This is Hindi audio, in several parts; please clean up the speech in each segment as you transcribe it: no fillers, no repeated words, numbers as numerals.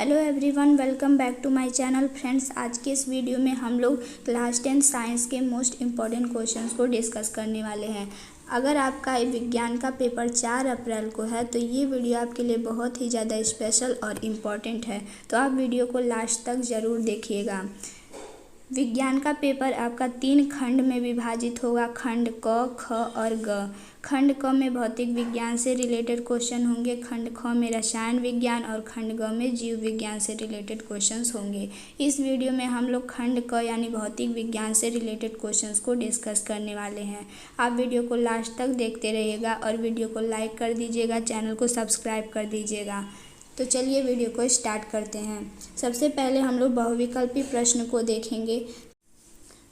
Hello everyone, welcome back to my channel. Friends, आज के इस वीडियो में हम लोग क्लास 10 साइंस के मोस्ट इम्पॉर्टेंट क्वेश्चंस को डिस्कस करने वाले हैं। अगर आपका विज्ञान का पेपर 4 अप्रैल को है तो ये वीडियो आपके लिए बहुत ही ज़्यादा स्पेशल और इम्पॉर्टेंट है, तो आप वीडियो को लास्ट तक ज़रूर देखिएगा। विज्ञान का पेपर आपका 3 खंड में विभाजित होगा, खंड क, ख और ग। खंड क में भौतिक विज्ञान से रिलेटेड क्वेश्चन होंगे, खंड ख में रसायन विज्ञान और खंड ग में जीव विज्ञान से रिलेटेड क्वेश्चंस होंगे। इस वीडियो में हम लोग खंड क यानी भौतिक विज्ञान से रिलेटेड क्वेश्चंस को डिस्कस करने वाले हैं। आप वीडियो को लास्ट तक देखते रहिएगा और वीडियो को लाइक कर दीजिएगा, चैनल को सब्सक्राइब कर दीजिएगा। तो चलिए वीडियो को स्टार्ट करते हैं। सबसे पहले हम लोग बहुविकल्पी प्रश्न को देखेंगे।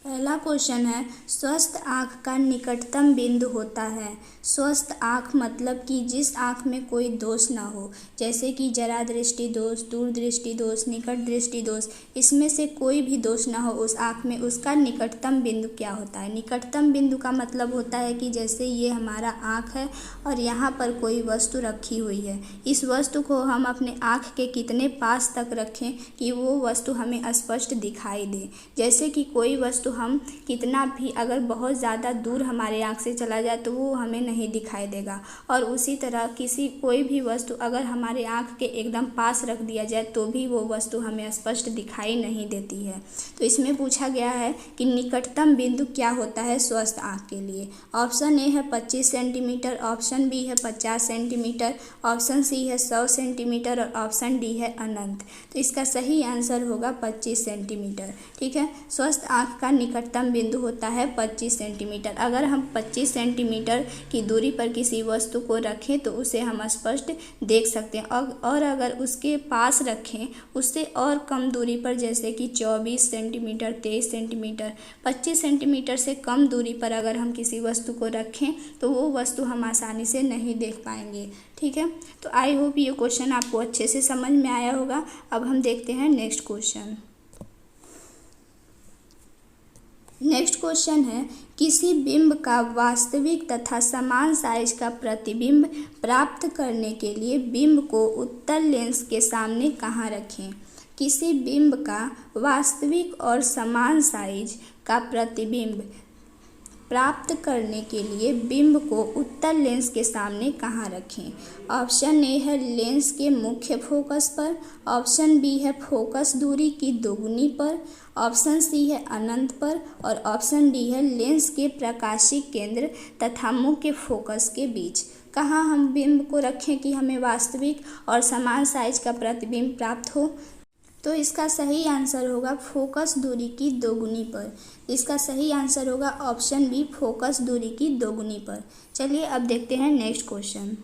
पहला क्वेश्चन है, स्वस्थ आँख का निकटतम बिंदु होता है। स्वस्थ आँख मतलब कि जिस आँख में कोई दोष ना हो, जैसे कि जरा दृष्टि दोष, दूर दृष्टि दोष, निकट दृष्टि दोष, इसमें से कोई भी दोष ना हो उस आँख में, उसका निकटतम बिंदु क्या होता है। निकटतम बिंदु का मतलब होता है कि जैसे ये हमारा आँख है और यहाँ पर कोई वस्तु रखी हुई है, इस वस्तु को हम अपने आँख के कितने पास तक रखें कि वो वस्तु हमें स्पष्ट दिखाई दे। जैसे कि कोई वस्तु हम कितना भी अगर बहुत ज़्यादा दूर हमारे आँख से चला जाए तो वो हमें नहीं दिखाई देगा, और उसी तरह कोई भी वस्तु अगर हमारे आँख के एकदम पास रख दिया जाए तो भी वो वस्तु हमें स्पष्ट दिखाई नहीं देती है। तो इसमें पूछा गया है कि निकटतम बिंदु क्या होता है स्वस्थ आँख के लिए। ऑप्शन ए है 25 सेंटीमीटर, ऑप्शन बी है 50 सेंटीमीटर, ऑप्शन सी है 100 सेंटीमीटर और ऑप्शन डी है अनंत। तो इसका सही आंसर होगा 25 सेंटीमीटर। ठीक है, स्वस्थ आँख का निकटतम बिंदु होता है 25 सेंटीमीटर। अगर हम 25 सेंटीमीटर की दूरी पर किसी वस्तु को रखें तो उसे हम स्पष्ट देख सकते हैं, और अगर उसके पास रखें उससे और कम दूरी पर, जैसे कि 24 सेंटीमीटर, 23 सेंटीमीटर, 25 सेंटीमीटर से कम दूरी पर अगर हम किसी वस्तु को रखें तो वो वस्तु हम आसानी से नहीं देख पाएंगे। ठीक है, तो आई होप ये क्वेश्चन आपको अच्छे से समझ में आया होगा। अब हम देखते हैं नेक्स्ट क्वेश्चन। नेक्स्ट क्वेश्चन है, किसी बिंब का वास्तविक तथा समान साइज का प्रतिबिंब प्राप्त करने के लिए बिंब को उत्तल लेंस के सामने कहाँ रखें। किसी बिंब का वास्तविक और समान साइज का प्रतिबिंब प्राप्त करने के लिए बिंब को उत्तल लेंस के सामने कहाँ रखें। ऑप्शन ए है लेंस के मुख्य फोकस पर, ऑप्शन बी है फोकस दूरी की दोगुनी पर, ऑप्शन सी है अनंत पर और ऑप्शन डी है लेंस के प्रकाशिक केंद्र तथा मुख्य फोकस के बीच। कहाँ हम बिंब को रखें कि हमें वास्तविक और समान साइज का प्रतिबिंब प्राप्त हो। तो इसका सही आंसर होगा फोकस दूरी की दोगुनी पर। इसका सही आंसर होगा ऑप्शन बी, फोकस दूरी की दोगुनी पर। चलिए अब देखते हैं नेक्स्ट क्वेश्चन।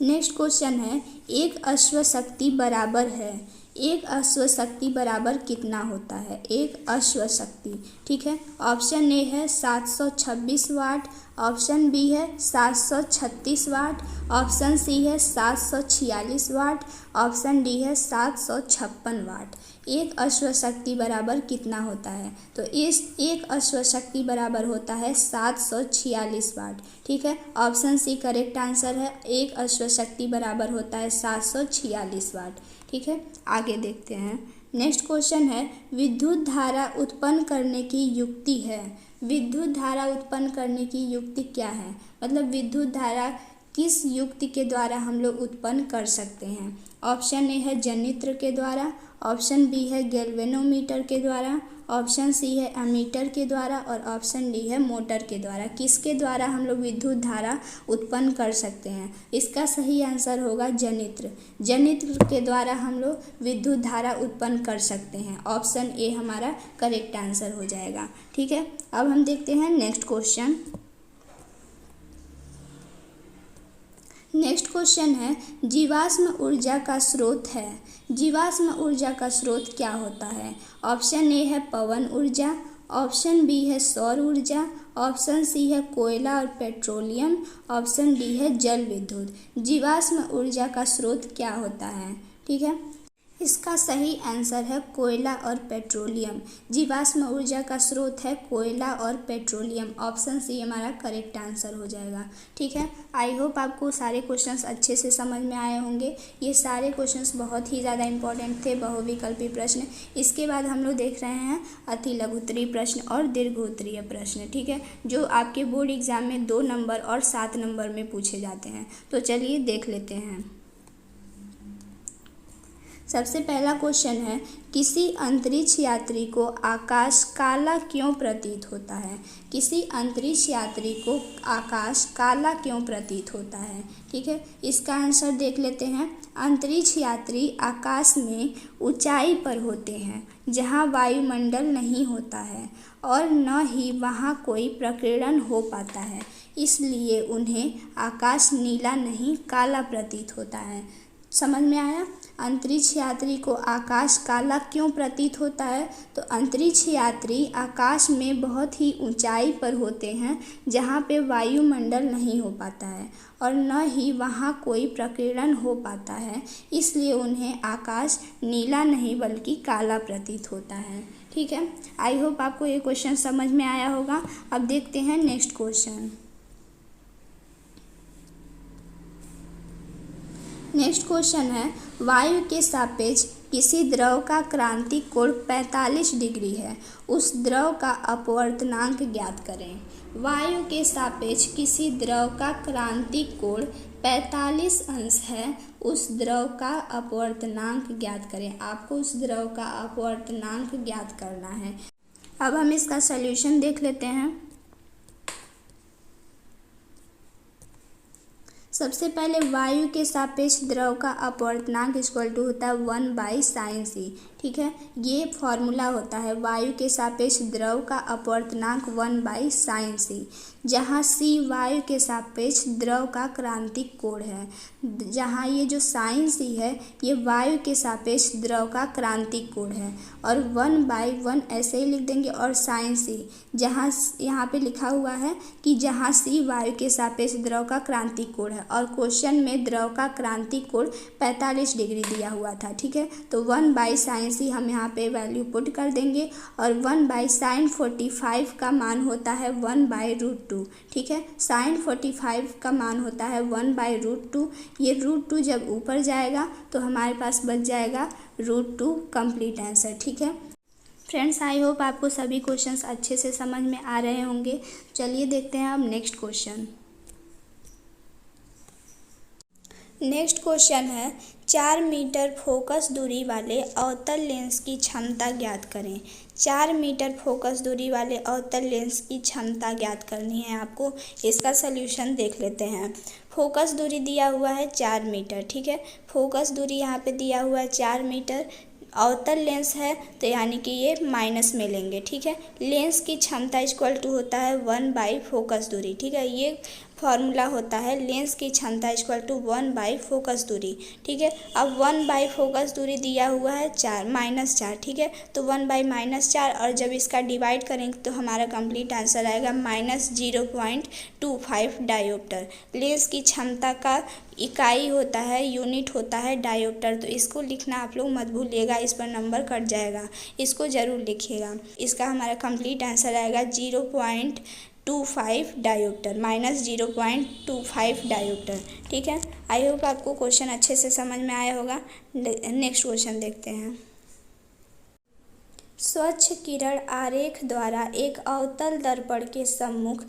नेक्स्ट क्वेश्चन है, एक अश्वशक्ति बराबर है। एक अश्वशक्ति बराबर कितना होता है। एक अश्वशक्ति, ठीक है, ऑप्शन ए है 726 वाट, ऑप्शन बी है 736 वाट, ऑप्शन सी है 746 वाट, ऑप्शन डी है 756 वाट। एक अश्वशक्ति बराबर कितना होता है। तो इस एक अश्वशक्ति बराबर होता है 746 वाट। ठीक है, ऑप्शन सी करेक्ट आंसर है। एक अश्वशक्ति बराबर होता है 746 वाट। ठीक है, आगे देखते हैं। नेक्स्ट क्वेश्चन है, विद्युत धारा उत्पन्न करने की युक्ति है। विद्युत धारा उत्पन्न करने की युक्ति क्या है, मतलब विद्युत धारा किस युक्ति के द्वारा हम लोग उत्पन्न कर सकते हैं। ऑप्शन ए है जनित्र के द्वारा, ऑप्शन बी है गैल्वेनोमीटर के द्वारा, ऑप्शन सी है एमीटर के द्वारा और ऑप्शन डी है मोटर के द्वारा। किसके द्वारा हम लोग विद्युत धारा उत्पन्न कर सकते हैं। इसका सही आंसर होगा जनित्र। जनित्र के द्वारा हम लोग विद्युत धारा उत्पन्न कर सकते हैं। ऑप्शन ए हमारा करेक्ट आंसर हो जाएगा। ठीक है, अब हम देखते हैं नेक्स्ट क्वेश्चन। नेक्स्ट क्वेश्चन है, जीवाश्म ऊर्जा का स्रोत है। जीवाश्म ऊर्जा का स्रोत क्या होता है। ऑप्शन ए है पवन ऊर्जा, ऑप्शन बी है सौर ऊर्जा, ऑप्शन सी है कोयला और पेट्रोलियम, ऑप्शन डी है जल विद्युत। जीवाश्म ऊर्जा का स्रोत क्या होता है। ठीक है, इसका सही आंसर है कोयला और पेट्रोलियम। जीवाश्म ऊर्जा का स्रोत है कोयला और पेट्रोलियम। ऑप्शन सी हमारा करेक्ट आंसर हो जाएगा। ठीक है, आई होप आपको सारे क्वेश्चंस अच्छे से समझ में आए होंगे। ये सारे क्वेश्चंस बहुत ही ज़्यादा इंपॉर्टेंट थे, बहुविकल्पी प्रश्न। इसके बाद हम लोग देख रहे हैं अति लघुत्तरीय प्रश्न और दीर्घोत्तरीय प्रश्न। ठीक है, जो आपके बोर्ड एग्जाम में 2 नंबर और 7 नंबर में पूछे जाते हैं। तो चलिए देख लेते हैं। सबसे पहला क्वेश्चन है, किसी अंतरिक्ष यात्री को आकाश काला क्यों प्रतीत होता है? किसी अंतरिक्ष यात्री को आकाश काला क्यों प्रतीत होता है? ठीक है, इसका आंसर देख लेते हैं। अंतरिक्ष यात्री आकाश में ऊंचाई पर होते हैं जहां वायुमंडल नहीं होता है और न ही वहां कोई प्रकीर्णन हो पाता है, इसलिए उन्हें आकाश नीला नहीं काला प्रतीत होता है। समझ में आया? अंतरिक्ष यात्री को आकाश काला क्यों प्रतीत होता है? तो अंतरिक्ष यात्री आकाश में बहुत ही ऊंचाई पर होते हैं जहाँ पे वायुमंडल नहीं हो पाता है और न ही वहाँ कोई प्रकीर्णन हो पाता है, इसलिए उन्हें आकाश नीला नहीं बल्कि काला प्रतीत होता है। ठीक है, आई होप आपको ये क्वेश्चन समझ में आया होगा। अब देखते हैं नेक्स्ट क्वेश्चन। नेक्स्ट क्वेश्चन है, वायु के सापेक्ष किसी द्रव का क्रांतिक कोण 45 डिग्री है, उस द्रव का अपवर्तनांक ज्ञात करें। वायु के सापेक्ष किसी द्रव का क्रांतिक कोण 45 अंश है, उस द्रव का अपवर्तनांक ज्ञात करें। आपको उस द्रव का अपवर्तनांक ज्ञात करना है। अब हम इसका सॉल्यूशन देख लेते हैं। सबसे पहले वायु के सापेक्ष द्रव का अपवर्तनांक इक्वल टू होता है 1/sin c। ठीक है, ये फॉर्मूला होता है वायु के सापेक्ष द्रव का अपवर्तनांक 1/sin c, जहाँ c वायु के सापेक्ष द्रव का क्रांतिक कोण है, जहाँ ये जो sin c है ये वायु के सापेक्ष द्रव का क्रांतिक कोण है, और 1/1 ऐसे ही लिख देंगे, और sin c जहाँ यहाँ पे लिखा हुआ है कि जहाँ c वायु के सापेक्ष द्रव का क्रांतिक कोण है, और क्वेश्चन में द्रव का क्रांतिक कोण 45 डिग्री दिया हुआ था। ठीक है, तो 1/sin c हम यहाँ पे वैल्यू पुट कर देंगे, और 1/sin 45 का मान होता है 1/√2। ठीक है, sin 45 का मान होता है 1/√2। ये √2 जब ऊपर जाएगा तो हमारे पास बच जाएगा √2 कंप्लीट आंसर। ठीक है फ्रेंड्स, आई होप आपको सभी क्वेश्चंस अच्छे से समझ में आ रहे होंगे। चलिए देखते हैं अब नेक्स्ट क्वेश्चन। नेक्स्ट क्वेश्चन है, 4 मीटर फोकस दूरी वाले अवतल लेंस की क्षमता ज्ञात करें। 4 मीटर फोकस दूरी वाले अवतल लेंस की क्षमता ज्ञात करनी है आपको। इसका सल्यूशन देख लेते हैं। फोकस दूरी दिया हुआ है 4 मीटर। ठीक है, फोकस दूरी यहाँ पे दिया हुआ है 4 मीटर। अवतल लेंस है तो यानी कि ये माइनस में लेंगे। ठीक है, लेंस की क्षमता इक्वल टू होता है 1 फोकस दूरी। ठीक है, ये फॉर्मूला होता है लेंस की क्षमता इक्वल टू 1 फोकस दूरी। ठीक है, अब 1 फोकस दूरी दिया हुआ है 4 -4। ठीक है, तो 1 -4, और जब इसका डिवाइड करेंगे तो हमारा कंप्लीट आंसर आएगा -0.25 डायोप्टर। लेंस की क्षमता का इकाई होता है, यूनिट होता है डायोप्टर। तो इसको लिखना आप लोग मत भूलिएगा, इस पर नंबर कट जाएगा, इसको ज़रूर लिखिएगा। इसका हमारा कंप्लीट आंसर आएगा 0.25 डायोप्टर, -0.25 डायोप्टर। ठीक है, आई होप आपको क्वेश्चन अच्छे से समझ में आया होगा। नेक्स्ट क्वेश्चन देखते हैं। स्वच्छ किरण आरेख द्वारा एक अवतल दर्पण के सम्मुख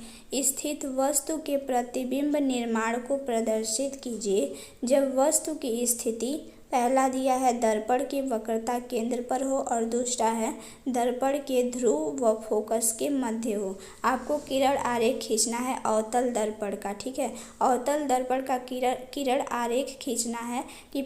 स्थित वस्तु के प्रतिबिंब निर्माण को प्रदर्शित कीजिए जब वस्तु की स्थिति पहला दिया है दर्पण की वक्रता केंद्र पर हो, और दूसरा है दर्पण के ध्रुव व फोकस के मध्य हो। आपको किरण आरेख खींचना है अवतल दर्पण का। ठीक है, अवतल दर्पण का किरण आरेख खींचना है कि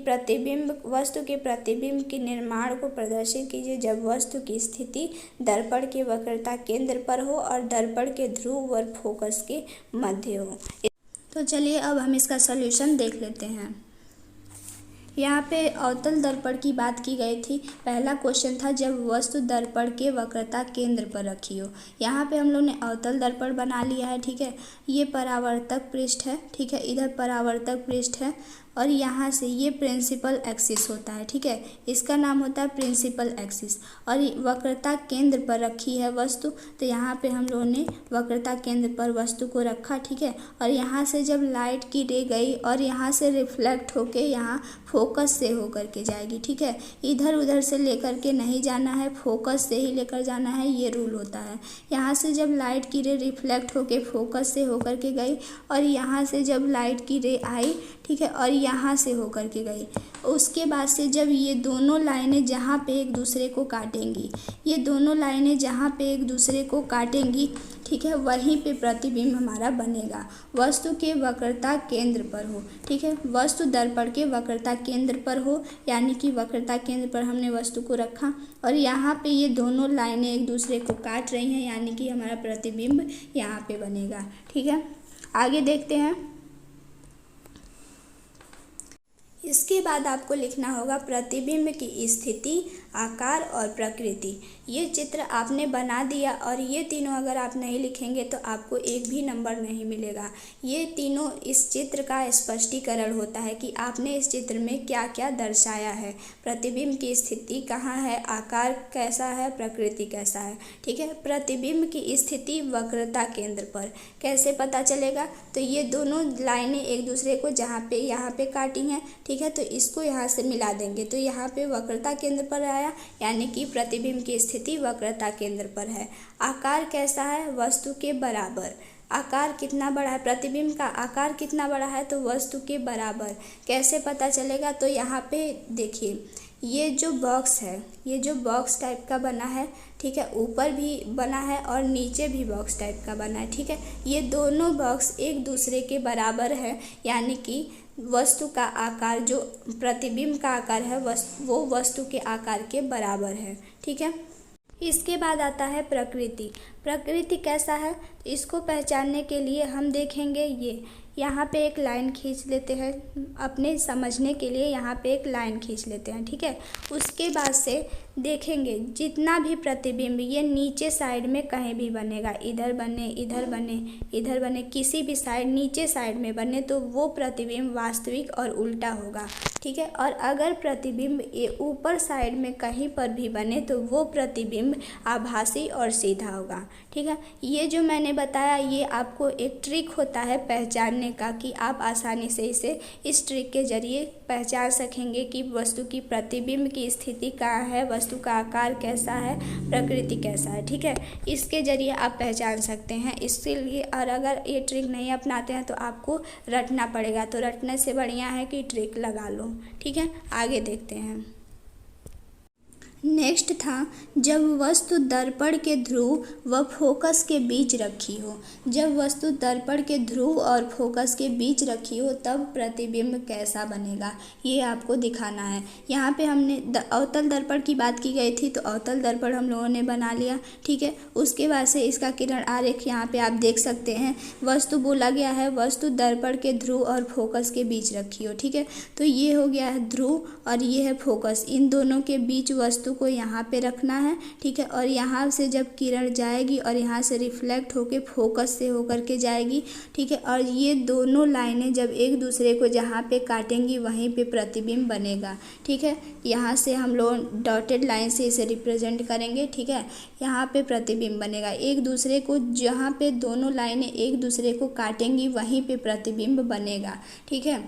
वस्तु के प्रतिबिंब के निर्माण को प्रदर्शित कीजिए जब वस्तु की स्थिति दर्पण के वक्रता केंद्र पर हो और दर्पण के ध्रुव व फोकस के मध्य हो। तो चलिए अब हम इसका सॉल्यूशन देख लेते हैं। यहाँ पे अवतल दर्पण की बात की गई थी। पहला क्वेश्चन था जब वस्तु दर्पण के वक्रता केंद्र पर रखी हो। यहाँ पे हम लोग ने अवतल दर्पण बना लिया है। ठीक है, ये परावर्तक पृष्ठ है। ठीक है, इधर परावर्तक पृष्ठ है और यहाँ से ये प्रिंसिपल एक्सिस होता है, ठीक है, इसका नाम होता है प्रिंसिपल एक्सिस। और वक्रता केंद्र पर रखी है वस्तु, तो यहाँ पे हम लोगों ने वक्रता केंद्र पर वस्तु को रखा, ठीक है। और यहाँ से जब लाइट की रे गई और यहाँ से रिफ्लेक्ट होके यहाँ फोकस से होकर के जाएगी, ठीक है, इधर उधर से लेकर के नहीं जाना है, फोकस से ही लेकर जाना है, ये रूल होता है। यहाँ से जब लाइट की रे रिफ्लेक्ट होके फोकस से होकर के गई और यहाँ से जब लाइट की रे आई, ठीक है, और यहाँ से होकर के गई, उसके बाद से जब ये दोनों लाइनें जहाँ पे एक दूसरे को काटेंगी, ये दोनों लाइनें जहाँ पे एक दूसरे को काटेंगी, ठीक है, वहीं पे प्रतिबिंब हमारा बनेगा। वस्तु के वक्रता केंद्र पर हो, ठीक है, वस्तु दर्पण के वक्रता केंद्र पर हो, यानी कि वक्रता केंद्र पर हमने वस्तु को रखा और यहाँ पे ये दोनों लाइनें एक दूसरे को काट रही हैं, यानी कि हमारा प्रतिबिंब यहाँ पे बनेगा, ठीक है। आगे देखते हैं। इसके बाद आपको लिखना होगा प्रतिबिंब की स्थिति, आकार और प्रकृति। ये चित्र आपने बना दिया और ये तीनों अगर आप नहीं लिखेंगे तो आपको एक भी नंबर नहीं मिलेगा। ये तीनों इस चित्र का स्पष्टीकरण होता है कि आपने इस चित्र में क्या क्या दर्शाया है। प्रतिबिंब की स्थिति कहाँ है, आकार कैसा है, प्रकृति कैसा है, ठीक है। प्रतिबिंब की स्थिति वक्रता केंद्र पर कैसे पता चलेगा, तो ये दोनों लाइनें एक दूसरे को जहाँ पे यहाँ पे काटी हैं, ठीक है, तो इसको यहाँ से मिला देंगे तो यहाँ पे वक्रता केंद्र पर आया, यानी कि प्रतिबिंब की स्थिति वक्रता केंद्र पर है। आकार कैसा है, वस्तु के बराबर। आकार कितना बड़ा है, प्रतिबिंब का आकार कितना बड़ा है, तो वस्तु के बराबर। कैसे पता चलेगा, तो यहाँ पे देखिए ये जो बॉक्स है, ये जो बॉक्स टाइप का बना है, ठीक है, ऊपर भी बना है और नीचे भी बॉक्स टाइप का बना है, ठीक है, ये दोनों बॉक्स एक दूसरे के बराबर है, यानी कि वस्तु का आकार जो प्रतिबिंब का आकार है वो वस्तु के आकार के बराबर है, ठीक है। इसके बाद आता है प्रकृति। प्रकृति कैसा है, इसको पहचानने के लिए हम देखेंगे ये यहाँ पे एक लाइन खींच लेते हैं, अपने समझने के लिए यहाँ पे एक लाइन खींच लेते हैं, ठीक है। उसके बाद से देखेंगे जितना भी प्रतिबिंब ये नीचे साइड में कहीं भी बनेगा, इधर बने, इधर बने, इधर बने, किसी भी साइड नीचे साइड में बने तो वो प्रतिबिंब वास्तविक और उल्टा होगा, ठीक है। और अगर प्रतिबिंब ये ऊपर साइड में कहीं पर भी बने तो वो प्रतिबिंब आभासी और सीधा होगा, ठीक है। ये जो मैंने बताया ये आपको एक ट्रिक होता है पहचानने का, कि आप आसानी से इसे इस ट्रिक के जरिए पहचान सकेंगे कि वस्तु की प्रतिबिंब की स्थिति कहाँ है, वस्तु का आकार कैसा है, प्रकृति कैसा है, ठीक है। इसके जरिए आप पहचान सकते हैं। इसके लिए और अगर ये ट्रिक नहीं अपनाते हैं तो आपको रटना पड़ेगा, तो रटने से बढ़िया है कि ट्रिक लगा लो, ठीक है। आगे देखते हैं। नेक्स्ट था जब वस्तु दर्पण के ध्रुव व फोकस के बीच रखी हो। जब वस्तु दर्पण के ध्रुव और फोकस के बीच रखी हो तब प्रतिबिंब कैसा बनेगा, ये आपको दिखाना है। यहाँ पे हमने अवतल दर्पण की बात की गई थी, तो अवतल दर्पण हम लोगों ने बना लिया, ठीक है। उसके बाद से इसका किरण आरेख यहाँ पे आप देख सकते हैं। वस्तु बोला गया है वस्तु दर्पण के ध्रुव और फोकस के बीच रखी हो, ठीक है। तो ये हो गया है ध्रुव और ये है फोकस, इन दोनों के बीच वस्तु को यहाँ पे रखना है, ठीक है। और यहाँ से जब किरण जाएगी और यहाँ से रिफ्लेक्ट होके फोकस से होकर के जाएगी, ठीक है। और ये दोनों लाइनें जब एक दूसरे को जहाँ पे काटेंगी वहीं पे प्रतिबिंब बनेगा, ठीक है। यहाँ से हम लोग डॉटेड लाइन से इसे रिप्रेजेंट करेंगे, ठीक है। यहाँ पे प्रतिबिंब बनेगा, एक दूसरे को जहाँ पे दोनों लाइनें एक दूसरे को काटेंगी वहीं पे प्रतिबिंब बनेगा, ठीक है।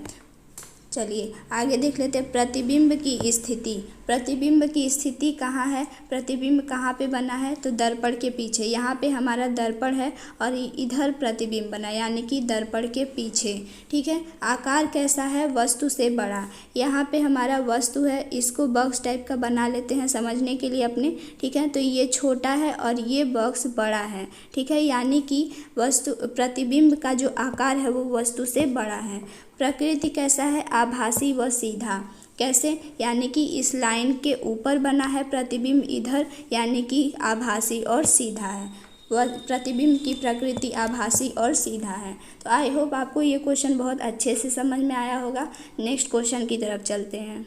चलिए आगे देख लेते हैं प्रतिबिंब की स्थिति। प्रतिबिंब की स्थिति कहाँ है, प्रतिबिंब कहाँ पे बना है, तो दर्पण के पीछे। यहाँ पे हमारा दर्पण है और इधर प्रतिबिंब बना, यानी कि दर्पण के पीछे, ठीक है। आकार कैसा है, वस्तु से बड़ा। यहाँ पे हमारा वस्तु है, इसको बॉक्स टाइप का बना लेते हैं समझने के लिए अपने, ठीक है। तो ये छोटा है और ये बॉक्स बड़ा है, ठीक है, यानी कि वस्तु प्रतिबिंब का जो आकार है वो वस्तु से बड़ा है। प्रकृति कैसा है, आभासी व सीधा। कैसे, यानी कि इस लाइन के ऊपर बना है प्रतिबिंब इधर, यानी कि आभासी और सीधा है। वह प्रतिबिंब की प्रकृति आभासी और सीधा है। तो आई होप आपको ये क्वेश्चन बहुत अच्छे से समझ में आया होगा। नेक्स्ट क्वेश्चन की तरफ चलते हैं।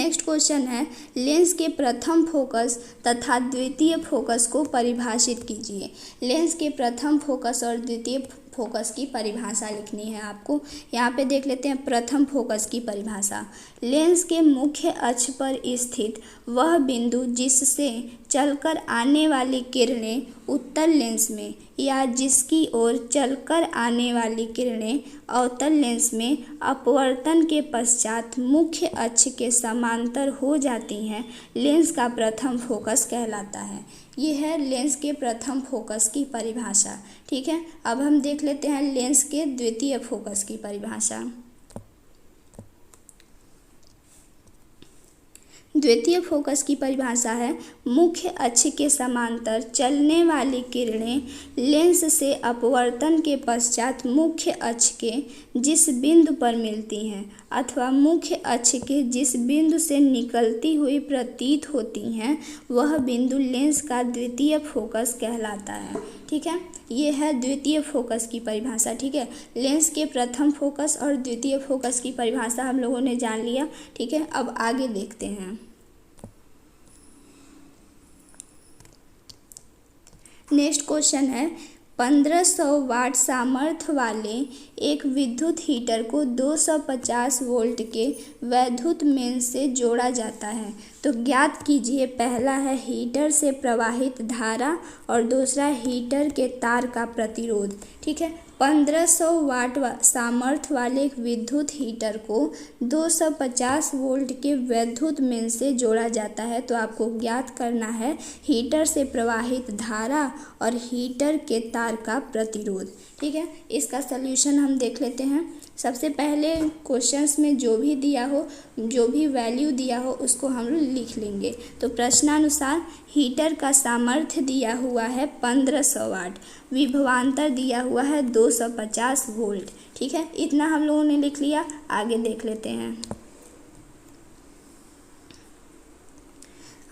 नेक्स्ट क्वेश्चन है, लेंस के प्रथम फोकस तथा द्वितीय फोकस को परिभाषित कीजिए। लेंस के प्रथम फोकस और द्वितीय फोकस की परिभाषा लिखनी है आपको। यहाँ पे देख लेते हैं प्रथम फोकस की परिभाषा। लेंस के मुख्य अक्ष पर स्थित वह बिंदु जिससे चलकर आने वाली किरणें उत्तल लेंस में या जिसकी ओर चलकर आने वाली किरणें अवतल लेंस में अपवर्तन के पश्चात मुख्य अक्ष के समांतर हो जाती हैं, लेंस का प्रथम फोकस कहलाता है। ये है लेंस के प्रथम फोकस की परिभाषा। ठीक है, अब हम देख लेते हैं लेंस के द्वितीय फोकस की परिभाषा। द्वितीय फोकस की परिभाषा है, मुख्य अक्ष के समांतर चलने वाली किरणें लेंस से अपवर्तन के पश्चात मुख्य अक्ष के जिस बिंदु पर मिलती हैं अथवा मुख्य अक्ष के जिस बिंदु से निकलती हुई प्रतीत होती हैं, वह बिंदु लेंस का द्वितीय फोकस कहलाता है। ठीक है, ये है द्वितीय फोकस की परिभाषा। ठीक है, लेंस के प्रथम फोकस और द्वितीय फोकस की परिभाषा हम लोगों ने जान लिया। ठीक है, अब आगे देखते हैं। नेक्स्ट क्वेश्चन है, 1500 वाट सामर्थ्य वाले एक विद्युत हीटर को 250 वोल्ट के वैद्युत मेन से जोड़ा जाता है। तो ज्ञात कीजिए, पहला है हीटर से प्रवाहित धारा और दूसरा हीटर के तार का प्रतिरोध। ठीक है, 1500 वाट सामर्थ्य वाले एक विद्युत हीटर को 250 वोल्ट के वैद्युत मेन से जोड़ा जाता है। तो आपको ज्ञात करना है हीटर से प्रवाहित धारा और हीटर के तार का प्रतिरोध। ठीक है, इसका सलूशन हम देख लेते हैं। सबसे पहले क्वेश्चंस में जो भी दिया हो, जो भी वैल्यू दिया हो, उसको हम लिख लेंगे। तो प्रश्नानुसार हीटर का सामर्थ्य दिया हुआ है 1500 वाट, विभवांतर दिया हुआ है 250 वोल्ट। ठीक है, इतना हम लोगों ने लिख लिया। आगे देख लेते हैं।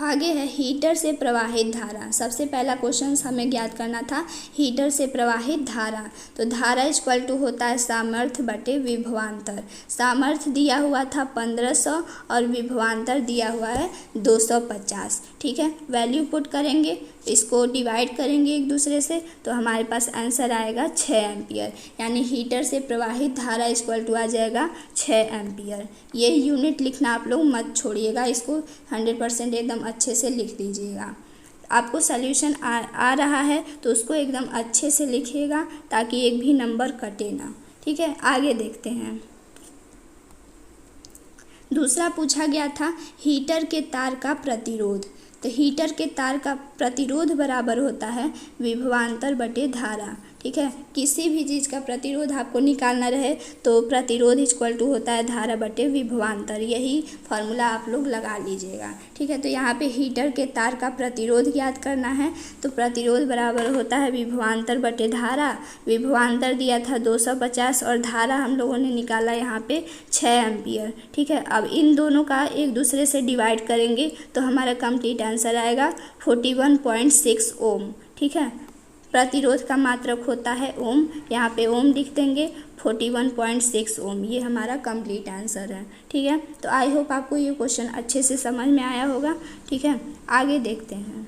आगे है हीटर से प्रवाहित धारा। सबसे पहला क्वेश्चन हमें ज्ञात करना था हीटर से प्रवाहित धारा। तो धारा इक्वल टू होता है सामर्थ्य बटे विभवांतर। सामर्थ्य दिया हुआ था 1500 और विभवांतर दिया हुआ है 250। ठीक है, वैल्यू पुट करेंगे, इसको डिवाइड करेंगे एक दूसरे से, तो हमारे पास आंसर आएगा 6 एम्पियर। यानी हीटर से प्रवाहित धारा इक्वल टू आ जाएगा 6 एम्पियर। ये यूनिट लिखना आप लोग मत छोड़िएगा, इसको 100% एकदम अच्छे से लिख दीजिएगा। आपको सॉल्यूशन आ रहा है तो उसको एकदम अच्छे से लिखिएगा ताकि एक भी नंबर कटे ना। ठीक है, आगे देखते हैं। दूसरा पूछा गया था हीटर के तार का प्रतिरोध। तो हीटर के तार का प्रतिरोध बराबर होता है विभवांतर बटे धारा। ठीक है, किसी भी चीज़ का प्रतिरोध आपको निकालना रहे तो प्रतिरोध इक्वल टू होता है धारा बटे विभवांतर। यही फॉर्मूला आप लोग लगा लीजिएगा। ठीक है, तो यहाँ पे हीटर के तार का प्रतिरोध ज्ञात करना है। तो प्रतिरोध बराबर होता है विभवांतर बटे धारा। विभवांतर दिया था 250 और धारा हम लोगों ने निकाला यहाँ पे 6 एम्पियर। ठीक है, अब इन दोनों का एक दूसरे से डिवाइड करेंगे तो हमारा कंप्लीट आंसर आएगा 41.6 ओम। ठीक है, प्रतिरोध का मात्रक होता है ओम, यहाँ पे ओम लिख देंगे 41.6 ओम। ये हमारा कंप्लीट आंसर है। ठीक है, तो आई होप आपको ये क्वेश्चन अच्छे से समझ में आया होगा। ठीक है, आगे देखते हैं।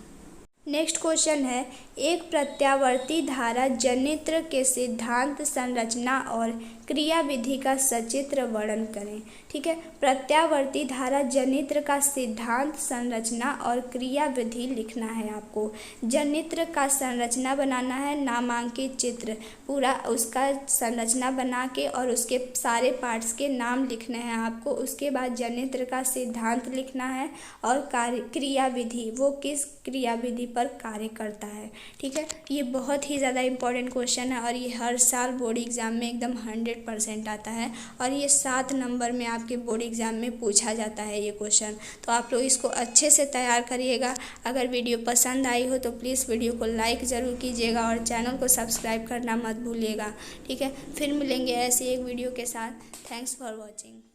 नेक्स्ट क्वेश्चन है, एक प्रत्यावर्ती धारा जनित्र के सिद्धांत, संरचना और क्रियाविधि का सचित्र वर्णन करें। ठीक है, प्रत्यावर्ती धारा जनित्र का सिद्धांत, संरचना और क्रियाविधि लिखना है आपको। जनित्र का संरचना बनाना है, नामांकित चित्र पूरा उसका संरचना बना के और उसके सारे पार्ट्स के नाम लिखने हैं आपको। उसके बाद जनित्र का सिद्धांत लिखना है और क्रियाविधि, वो किस क्रियाविधि पर कार्य करता है। ठीक है, ये बहुत ही ज़्यादा इम्पोर्टेंट क्वेश्चन है और ये हर साल बोर्ड एग्ज़ाम में एकदम 100% आता है और ये 7 नंबर में आपके बोर्ड एग्ज़ाम में पूछा जाता है ये क्वेश्चन। तो आप लोग इसको अच्छे से तैयार करिएगा। अगर वीडियो पसंद आई हो तो प्लीज़ वीडियो को लाइक ज़रूर कीजिएगा और चैनल को सब्सक्राइब करना मत भूलिएगा। ठीक है, फिर मिलेंगे ऐसे एक वीडियो के साथ। Thanks for watching.